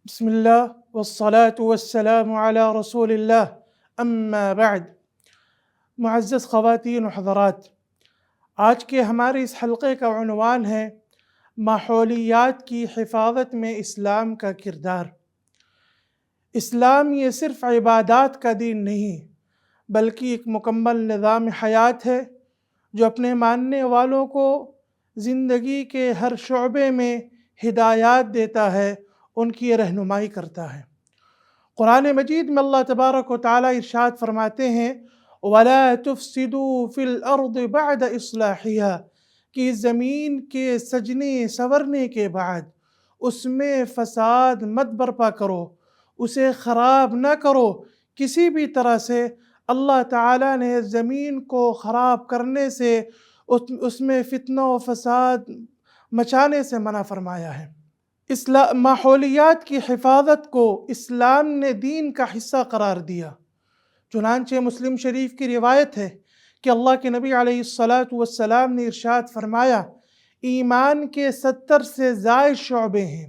بسم اللہ والصلاة والسلام علی رسول اللہ اما بعد۔ معزز خواتین و حضرات، آج کے ہمارے اس حلقے کا عنوان ہے ماحولیات کی حفاظت میں اسلام کا کردار۔ اسلام یہ صرف عبادات کا دین نہیں بلکہ ایک مکمل نظام حیات ہے جو اپنے ماننے والوں کو زندگی کے ہر شعبے میں ہدایات دیتا ہے، ان کی رہنمائی کرتا ہے۔ قرآن مجید میں اللہ تبارک و تعالیٰ ارشاد فرماتے ہیں وَلَا تُفْسِدُوا فِي الْأَرْضِ بَعْدَ إِصْلَاحِهَا کہ زمین کے سجنے سنورنے کے بعد اس میں فساد مت برپا کرو، اسے خراب نہ کرو کسی بھی طرح سے۔ اللہ تعالیٰ نے زمین کو خراب کرنے سے، اس میں فتنہ و فساد مچانے سے منع فرمایا ہے۔ ماحولیات کی حفاظت کو اسلام نے دین کا حصہ قرار دیا۔ چنانچہ مسلم شریف کی روایت ہے کہ اللہ کے نبی علیہ السلام نے ارشاد فرمایا ایمان کے 70 سے زائد شعبے ہیں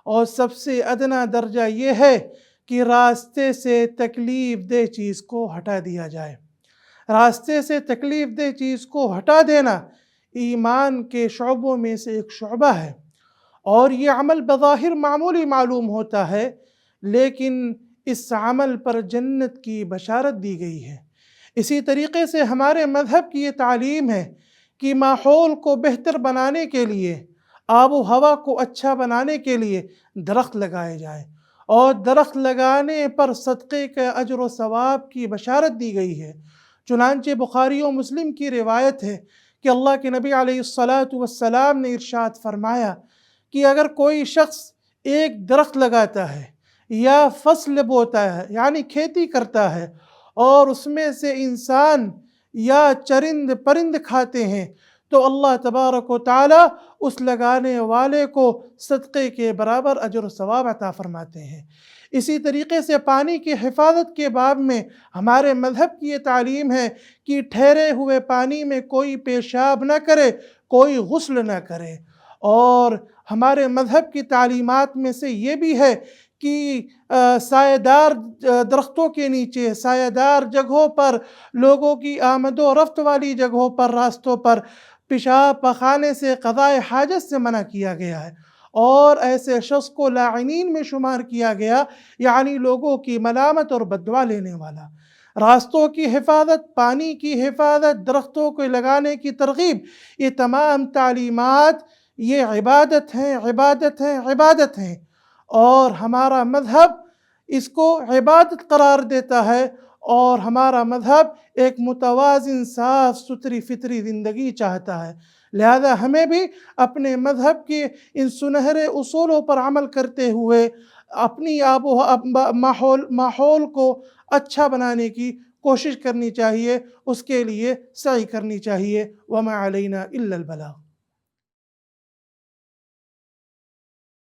اور سب سے ادنا درجہ یہ ہے کہ راستے سے تکلیف دہ چیز کو ہٹا دیا جائے۔ راستے سے تکلیف دہ چیز کو ہٹا دینا ایمان کے شعبوں میں سے ایک شعبہ ہے، اور یہ عمل بظاہر معمولی معلوم ہوتا ہے، لیکن اس عمل پر جنت کی بشارت دی گئی ہے۔ اسی طریقے سے ہمارے مذہب کی یہ تعلیم ہے کہ ماحول کو بہتر بنانے کے لیے، آب و ہوا کو اچھا بنانے کے لیے درخت لگائے جائیں، اور درخت لگانے پر صدقے کے اجر و ثواب کی بشارت دی گئی ہے۔ چنانچہ بخاری و مسلم کی روایت ہے کہ اللہ کے نبی علیہ السلام نے ارشاد فرمایا کہ اگر کوئی شخص ایک درخت لگاتا ہے یا فصل بوتا ہے یعنی کھیتی کرتا ہے اور اس میں سے انسان یا چرند پرند کھاتے ہیں تو اللہ تبارک و تعالیٰ اس لگانے والے کو صدقے کے برابر اجر و ثواب عطا فرماتے ہیں۔ اسی طریقے سے پانی کی حفاظت کے باب میں ہمارے مذہب کی یہ تعلیم ہے کہ ٹھہرے ہوئے پانی میں کوئی پیشاب نہ کرے، کوئی غسل نہ کرے۔ اور ہمارے مذہب کی تعلیمات میں سے یہ بھی ہے کہ سایہ دار درختوں کے نیچے، سایہ دار جگہوں پر، لوگوں کی آمد و رفت والی جگہوں پر، راستوں پر پیشاب پخانے سے، قضاء حاجت سے منع کیا گیا ہے، اور ایسے شخص کو لاعنین میں شمار کیا گیا، یعنی لوگوں کی ملامت اور بددعا لینے والا۔ راستوں کی حفاظت، پانی کی حفاظت، درختوں کو لگانے کی ترغیب، یہ تمام تعلیمات یہ عبادت ہیں، عبادت ہیں، عبادت ہیں، اور ہمارا مذہب اس کو عبادت قرار دیتا ہے، اور ہمارا مذہب ایک متوازن صاف ستھری فطری زندگی چاہتا ہے۔ لہذا ہمیں بھی اپنے مذہب کے ان سنہرے اصولوں پر عمل کرتے ہوئے اپنی ماحول کو اچھا بنانے کی کوشش کرنی چاہیے، اس کے لیے سعی کرنی چاہیے۔ وما علینا الا البلاغ۔